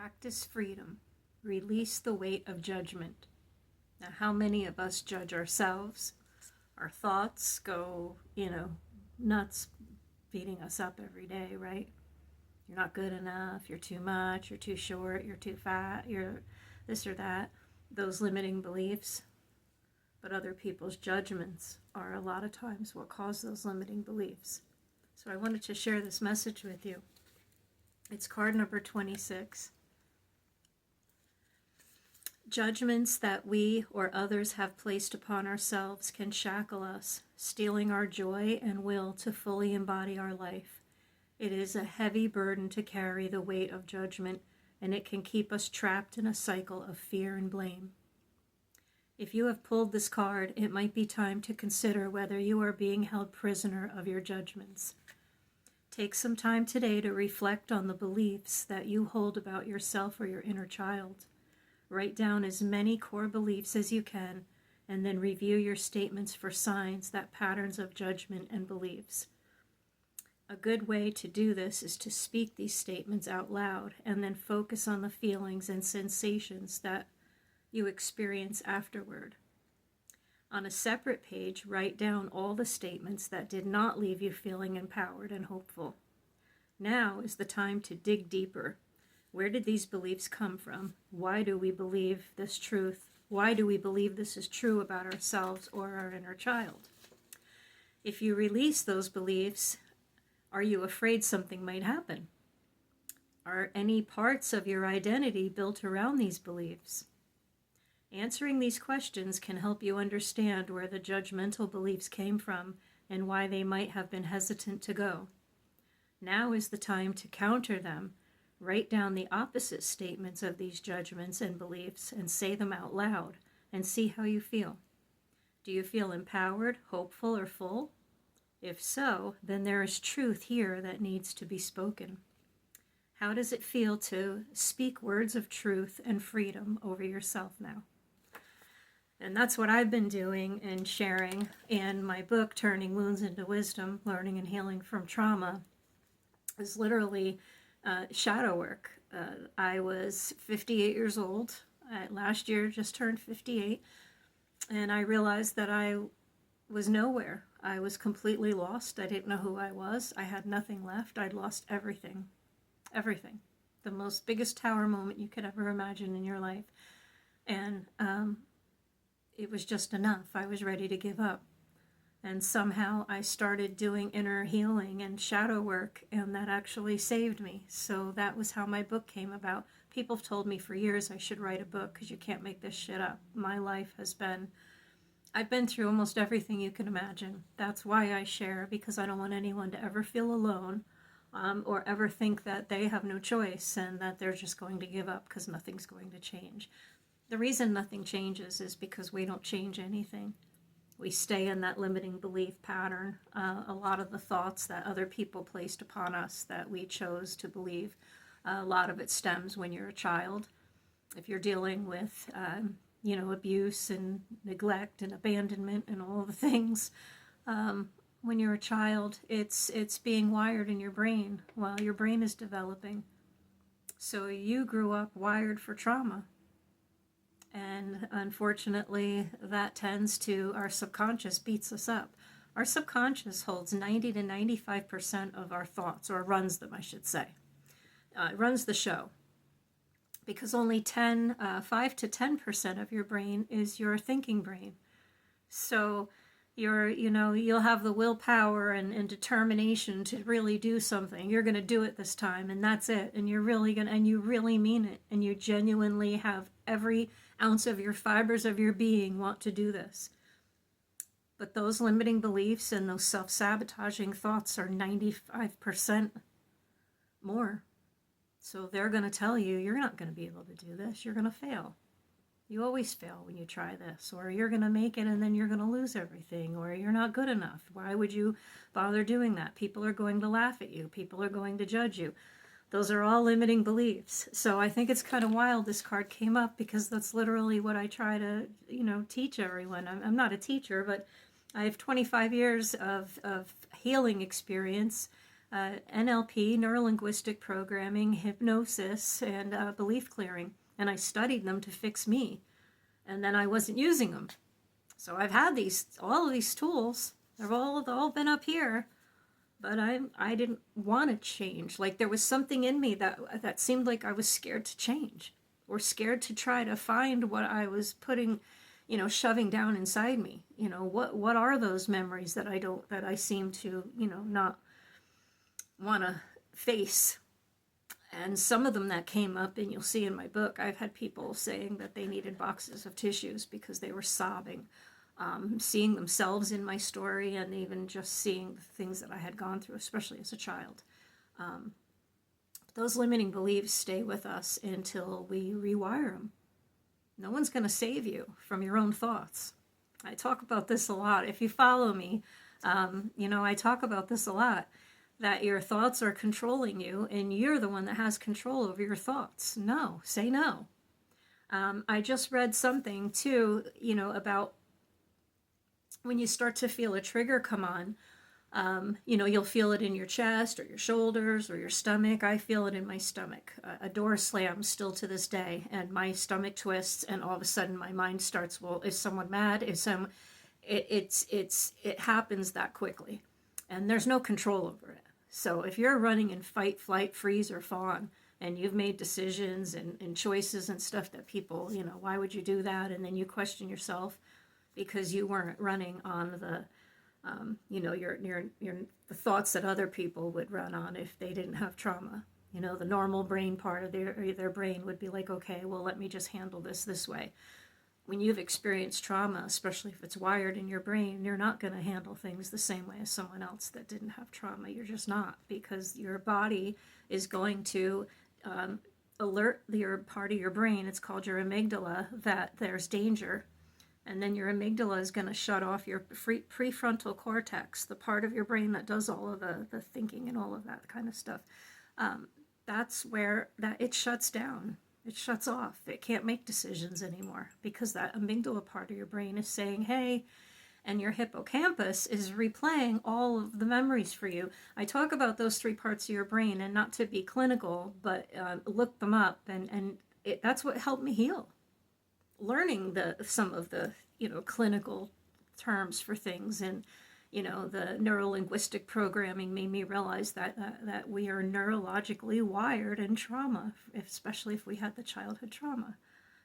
Practice freedom. Release the weight of judgment. Now, how many of us judge ourselves? Our thoughts go, nuts, beating us up every day, right? You're not good enough, you're too much, you're too short, you're too fat, you're this or that. Those limiting beliefs. But other people's judgments are a lot of times what cause those limiting beliefs. So I wanted to share this message with you. It's card number 26. Judgments that we or others have placed upon ourselves can shackle us, stealing our joy and will to fully embody our life. It is a heavy burden to carry the weight of judgment, and it can keep us trapped in a cycle of fear and blame. If you have pulled this card, it might be time to consider whether you are being held prisoner of your judgments. Take some time today to reflect on the beliefs that you hold about yourself or your inner child. Write down as many core beliefs as you can, and then review your statements for signs that patterns of judgment and beliefs. A good way to do this is to speak these statements out loud and then focus on the feelings and sensations that you experience afterward. On a separate page, write down all the statements that did not leave you feeling empowered and hopeful. Now is the time to dig deeper. Where did these beliefs come from? Why do we believe this truth? Why do we believe this is true about ourselves or our inner child? If you release those beliefs, are you afraid something might happen? Are any parts of your identity built around these beliefs? Answering these questions can help you understand where the judgmental beliefs came from and why they might have been hesitant to go. Now is the time to counter them. Write down the opposite statements of these judgments and beliefs and say them out loud and see how you feel. Do you feel empowered, hopeful, or full? If so, then there is truth here that needs to be spoken. How does it feel to speak words of truth and freedom over yourself now? And that's what I've been doing and sharing in my book, Turning Wounds into Wisdom, Learning and Healing from Trauma, is literally shadow work. I was 58 years old. Last year, just turned 58. And I realized that I was nowhere. I was completely lost. I didn't know who I was. I had nothing left. I'd lost everything. Everything. The most biggest tower moment you could ever imagine in your life. And it was just enough. I was ready to give up. And somehow I started doing inner healing and shadow work, and that actually saved me. So that was how my book came about. People have told me for years I should write a book because you can't make this shit up. My life has been, I've been through almost everything you can imagine. That's why I share, because I don't want anyone to ever feel alone or ever think that they have no choice and that they're just going to give up because nothing's going to change. The reason nothing changes is because we don't change anything. We stay in that limiting belief pattern. A lot of the thoughts that other people placed upon us that we chose to believe, a lot of it stems when you're a child. If you're dealing with, abuse and neglect and abandonment and all the things, when you're a child, it's being wired in your brain while your brain is developing. So you grew up wired for trauma. And unfortunately, that tends to, our subconscious beats us up. Our subconscious holds 90 to 95% of our thoughts, or runs them, I should say. It runs the show. Because only 5 to 10% of your brain is your thinking brain. So you'll have the willpower and determination to really do something. You're going to do it this time, and that's it. And you're really going to, and you really mean it. And you genuinely have every ounce of your fibers of your being want to do this. But those limiting beliefs and those self-sabotaging thoughts are 95% more. So they're going to tell you, you're not going to be able to do this. You're going to fail. You always fail when you try this, or you're going to make it and then you're going to lose everything, or you're not good enough. Why would you bother doing that? People are going to laugh at you. People are going to judge you. Those are all limiting beliefs. So I think it's kind of wild this card came up because that's literally what I try to, teach everyone. I'm not a teacher, but I have 25 years of healing experience NLP, neuro-linguistic programming, hypnosis, and belief clearing. And I studied them to fix me. And then I wasn't using them. So I've had all of these tools. They've all been up here. But I didn't want to change. Like there was something in me that seemed like I was scared to change, or scared to try to find what I was putting, shoving down inside me. What are those memories that I seem to, not want to face. And some of them that came up, and you'll see in my book, I've had people saying that they needed boxes of tissues because they were sobbing, seeing themselves in my story, and even just seeing the things that I had gone through, especially as a child. Those limiting beliefs stay with us until we rewire them. No one's going to save you from your own thoughts. I talk about this a lot. If you follow me, I talk about this a lot. That your thoughts are controlling you, and you're the one that has control over your thoughts. No, say no. I just read something too, about when you start to feel a trigger come on, you'll feel it in your chest or your shoulders or your stomach. I feel it in my stomach. A door slams still to this day, and my stomach twists, and all of a sudden my mind starts, well, is someone mad? It happens that quickly, and there's no control over it. So if you're running in fight, flight, freeze, or fawn, and you've made decisions and choices and stuff that people, why would you do that? And then you question yourself because you weren't running on the, the thoughts that other people would run on if they didn't have trauma. The normal brain part of their brain would be like, okay, well, let me just handle this way. When you've experienced trauma, especially if it's wired in your brain, you're not going to handle things the same way as someone else that didn't have trauma. You're just not, because your body is going to alert your part of your brain, it's called your amygdala, that there's danger. And then your amygdala is going to shut off your prefrontal cortex, the part of your brain that does all of the thinking and all of that kind of stuff. That's where it shuts down. It shuts off. It can't make decisions anymore because that amygdala part of your brain is saying, hey, and your hippocampus is replaying all of the memories for you. I talk about those three parts of your brain, and not to be clinical, but look them up, and that's what helped me heal. Learning some of the, clinical terms for things, and the neuro-linguistic programming made me realize that we are neurologically wired in trauma, especially if we had the childhood trauma.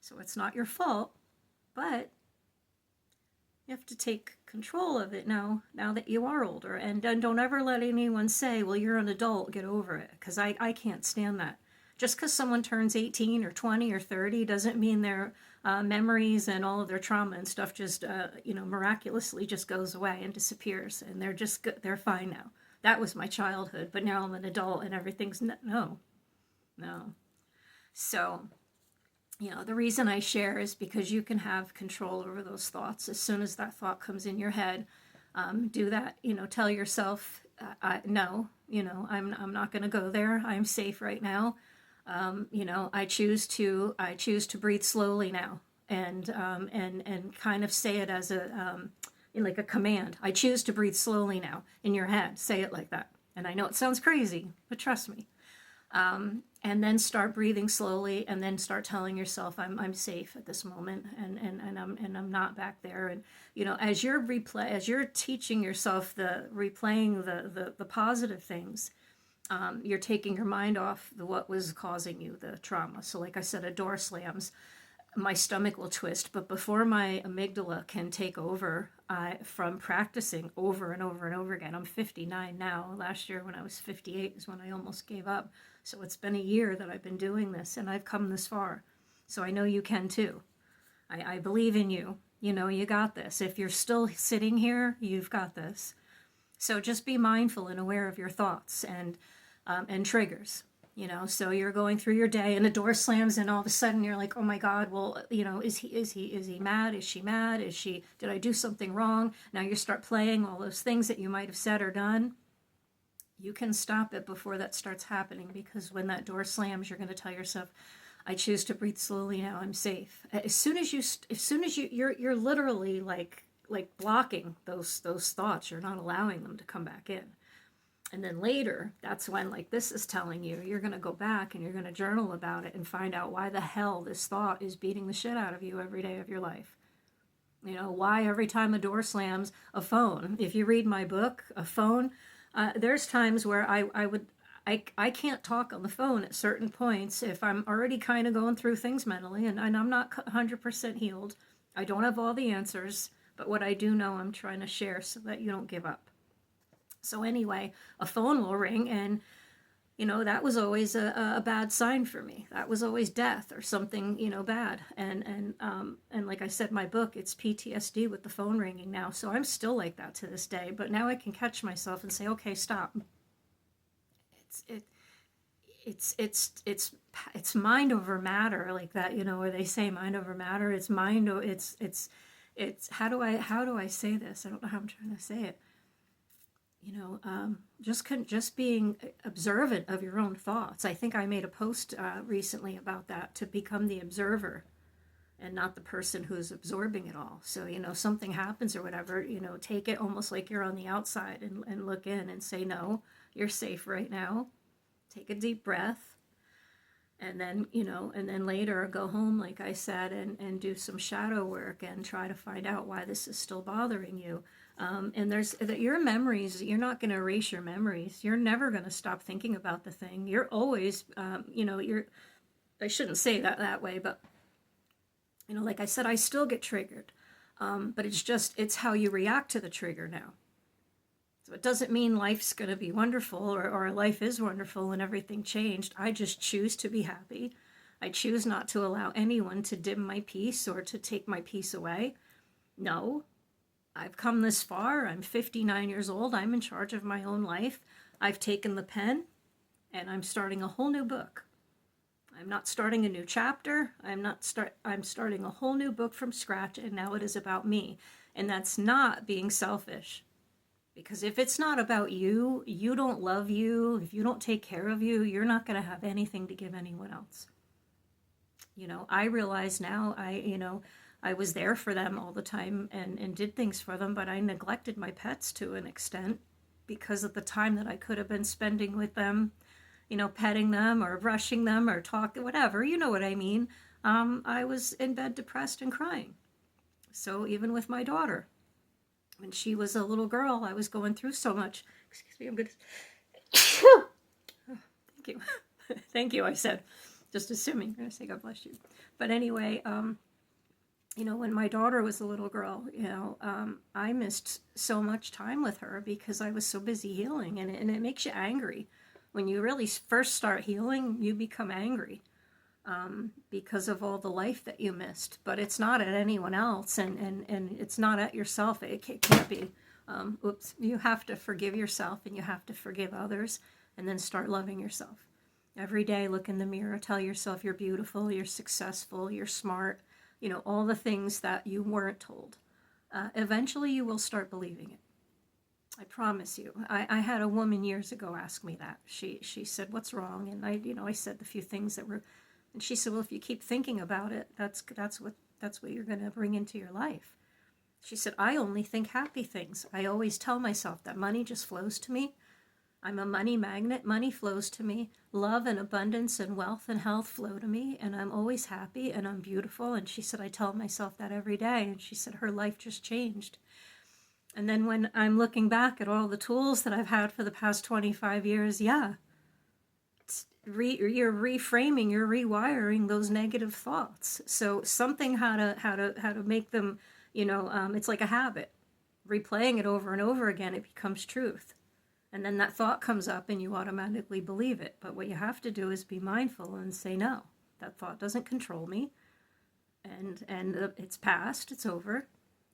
So it's not your fault, but you have to take control of it now that you are older. And don't ever let anyone say, well, you're an adult, get over it, because I can't stand that. Just because someone turns 18 or 20 or 30 doesn't mean their memories and all of their trauma and stuff just, miraculously just goes away and disappears. And they're fine now. That was my childhood, but now I'm an adult and everything's, no. So, the reason I share is because you can have control over those thoughts. As soon as that thought comes in your head, do that, tell yourself, no, I'm not going to go there. I'm safe right now. I choose to breathe slowly now, and kind of say it as like a command. I choose to breathe slowly now in your head. Say it like that. And I know it sounds crazy, but trust me. And then start breathing slowly, and then start telling yourself, I'm safe at this moment, and I'm not back there. And as you're teaching yourself replaying the positive things, you're taking your mind off what was causing you the trauma. So like I said, a door slams, my stomach will twist, but before my amygdala can take over, from practicing over and over and over again, I'm 59 now. Last year when I was 58 is when I almost gave up. So it's been a year that I've been doing this, and I've come this far. So I know you can too. I believe in you. You got this. If you're still sitting here, you've got this. So just be mindful and aware of your thoughts and triggers. So you're going through your day and a door slams, and all of a sudden you're like, oh my God, well, is he mad? Is she mad? Did I do something wrong? Now you start playing all those things that you might have said or done. You can stop it before that starts happening, because when that door slams, you're going to tell yourself, I choose to breathe slowly now. I'm safe. As soon as you're literally like blocking those thoughts. You're not allowing them to come back in. And then later, that's when, like this is telling you, you're going to go back and you're going to journal about it and find out why the hell this thought is beating the shit out of you every day of your life. You know, why every time a door slams, a phone. If you read my book, a phone, there's times where I can't talk on the phone at certain points if I'm already kind of going through things mentally, and I'm not 100% healed. I don't have all the answers, but what I do know, I'm trying to share so that you don't give up. So anyway, a phone will ring, and you know, that was always a bad sign for me. That was always death or something, you know, bad. And like I said, my book, it's PTSD with the phone ringing now. So I'm still like that to this day. But now I can catch myself and say, okay, stop. It's mind over matter, like that, you know, where they say mind over matter. It's mind. It's how do I say this? I don't know how I'm trying to say it. You know, just being observant of your own thoughts. I think I made a post recently about that, to become the observer and not the person who's absorbing it all. So, you know, something happens or whatever, you know, take it almost like you're on the outside and look in and say, no, you're safe right now. Take a deep breath. And then, you know, and then later go home, like I said, and do some shadow work and try to find out why this is still bothering you. And there's that your memories, you're not going to erase your memories. You're never going to stop thinking about the thing. You're always, you know, I shouldn't say that way, but, you know, like I said, I still get triggered. But it's how you react to the trigger now. So it doesn't mean life's going to be wonderful or life is wonderful and everything changed. I just choose to be happy. I choose not to allow anyone to dim my peace or to take my peace away. No, I've come this far. I'm 59 years old. I'm in charge of my own life. I've taken the pen and I'm starting a whole new book. I'm not starting a new chapter. I'm starting a whole new book from scratch, and now it is about me. And that's not being selfish. Because if it's not about you, you don't love you, if you don't take care of you, you're not going to have anything to give anyone else. You know, I realize now, I was there for them all the time and did things for them, but I neglected my pets to an extent because of the time that I could have been spending with them, you know, petting them or brushing them or talking, whatever, you know what I mean. I was in bed depressed and crying. So even with my daughter, when she was a little girl, I was going through so much. Excuse me, I'm good. Oh, thank you. Thank you, I said. Just assuming. I'm going to say God bless you. But anyway, you know, when my daughter was a little girl, you know, I missed so much time with her because I was so busy healing. And it makes you angry. When you really first start healing, you become angry. Because of all the life that you missed, but it's not at anyone else, and it's not at yourself. It can't be. You have to forgive yourself, and you have to forgive others, and then start loving yourself. Every day, look in the mirror, tell yourself you're beautiful, you're successful, you're smart, you know, all the things that you weren't told. Eventually, you will start believing it. I promise you. I had a woman years ago ask me that. She said, "What's wrong?" And I said a few things that were. And she said, well, if you keep thinking about it, that's what you're going to bring into your life. She said, I only think happy things. I always tell myself that money just flows to me. I'm a money magnet. Money flows to me. Love and abundance and wealth and health flow to me. And I'm always happy and I'm beautiful. And she said, I tell myself that every day. And she said, her life just changed. And then when I'm looking back at all the tools that I've had for the past 25 years, yeah. You're reframing, you're rewiring those negative thoughts. So something how to make them, you know, it's like a habit. Replaying it over and over again, it becomes truth. And then that thought comes up and you automatically believe it. But what you have to do is be mindful and say, no, that thought doesn't control me. And it's past, it's over.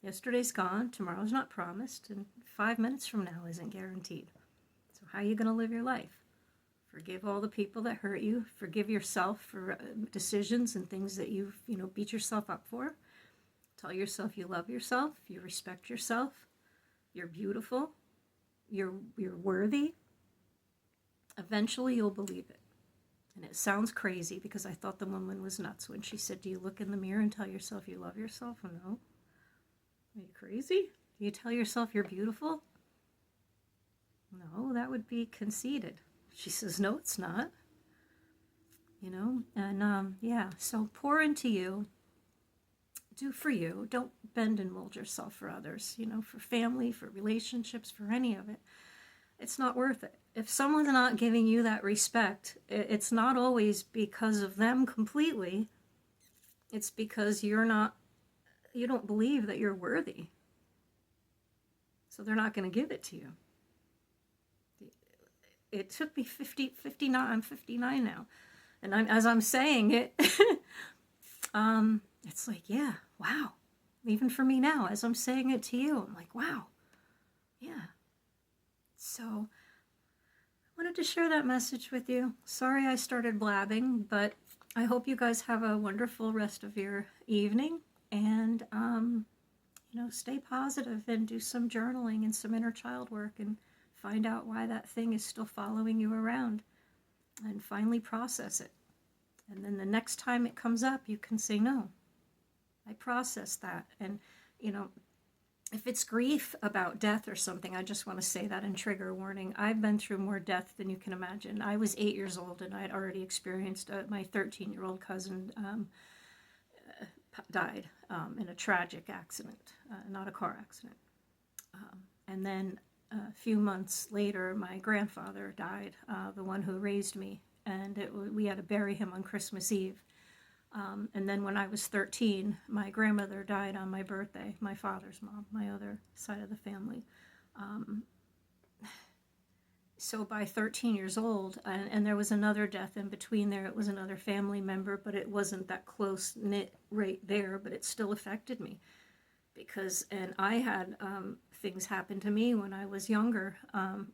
Yesterday's gone, tomorrow's not promised, and 5 minutes from now isn't guaranteed. So how are you going to live your life? Forgive all the people that hurt you. Forgive yourself for decisions and things that you've, you know, beat yourself up for. Tell yourself you love yourself. You respect yourself. You're beautiful. You're worthy. Eventually, you'll believe it. And it sounds crazy because I thought the woman was nuts when she said, do you look in the mirror and tell yourself you love yourself? Oh, no. Are you crazy? Do you tell yourself you're beautiful? No, that would be conceited. She says, no, it's not. And yeah, so pour into you. Do for you. Don't bend and mold yourself for others, for family, for relationships, for any of it. It's not worth it. If someone's not giving you that respect, it's not always because of them completely. It's because you don't believe that you're worthy. So they're not going to give it to you. It took me 59, I'm 59 now. And as I'm saying it, it's like, yeah, wow. Even for me now, as I'm saying it to you, I'm like, wow, yeah. So I wanted to share that message with you. Sorry I started blabbing, but I hope you guys have a wonderful rest of your evening. And, stay positive and do some journaling and some inner child work and find out why that thing is still following you around and finally process it. And then the next time it comes up, you can say, no, I processed that. And, if it's grief about death or something, I just want to say that in trigger warning. I've been through more death than you can imagine. I was 8 years old and I had already experienced my 13-year-old cousin died in a tragic accident, not a car accident. And then a few months later, my grandfather died, the one who raised me, and we had to bury him on Christmas Eve. And then when I was 13, my grandmother died on my birthday, my father's mom, my other side of the family. So by 13 years old, and there was another death in between there, it was another family member, but it wasn't that close-knit right there, but it still affected me. And I had things happen to me when I was younger.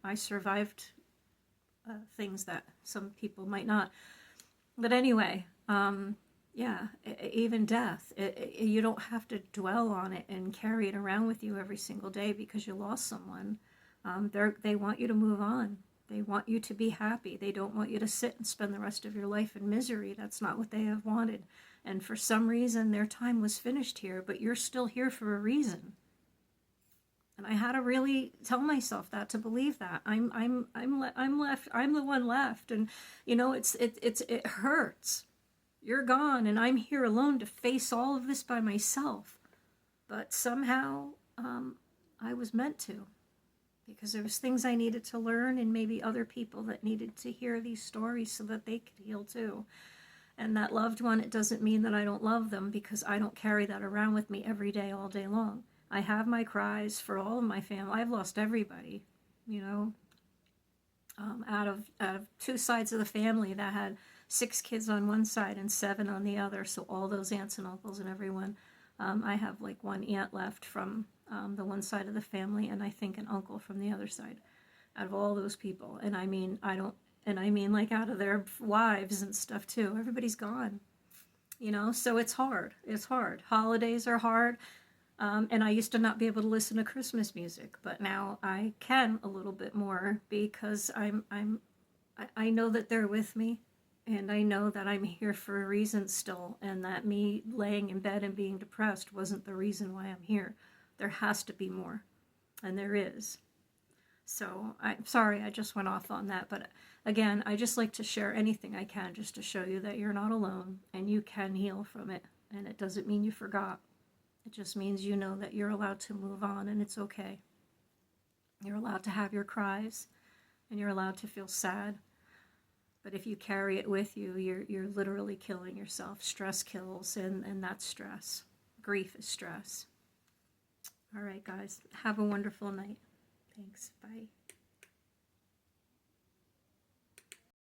I survived things that some people might not. But anyway, yeah, even death, you don't have to dwell on it and carry it around with you every single day because you lost someone. They want you to move on. They want you to be happy. They don't want you to sit and spend the rest of your life in misery. That's not what they have wanted. And for some reason, their time was finished here, but you're still here for a reason. And I had to really tell myself that, to believe that I'm left. I'm the one left, and it hurts. You're gone, and I'm here alone to face all of this by myself. But somehow, I was meant to, because there was things I needed to learn, and maybe other people that needed to hear these stories so that they could heal too. And that loved one, it doesn't mean that I don't love them, because I don't carry that around with me every day, all day long. I have my cries for all of my family. I've lost everybody, out of two sides of the family that had 6 kids on one side and 7 on the other. So all those aunts and uncles and everyone. I have like one aunt left from the one side of the family, and I think an uncle from the other side. Out of all those people, and I mean like out of their wives and stuff too. Everybody's gone, So it's hard. It's hard. Holidays are hard. And I used to not be able to listen to Christmas music, but now I can a little bit more because I know that they're with me, and I know that I'm here for a reason still, and that me laying in bed and being depressed wasn't the reason why I'm here. There has to be more, and there is. So I'm sorry I just went off on that, but again, I just like to share anything I can just to show you that you're not alone and you can heal from it, and it doesn't mean you forgot. It just means you know that you're allowed to move on, and it's okay. You're allowed to have your cries, and you're allowed to feel sad. But if you carry it with you, you're literally killing yourself. Stress kills, and that's stress. Grief is stress. All right, guys. Have a wonderful night. Thanks. Bye.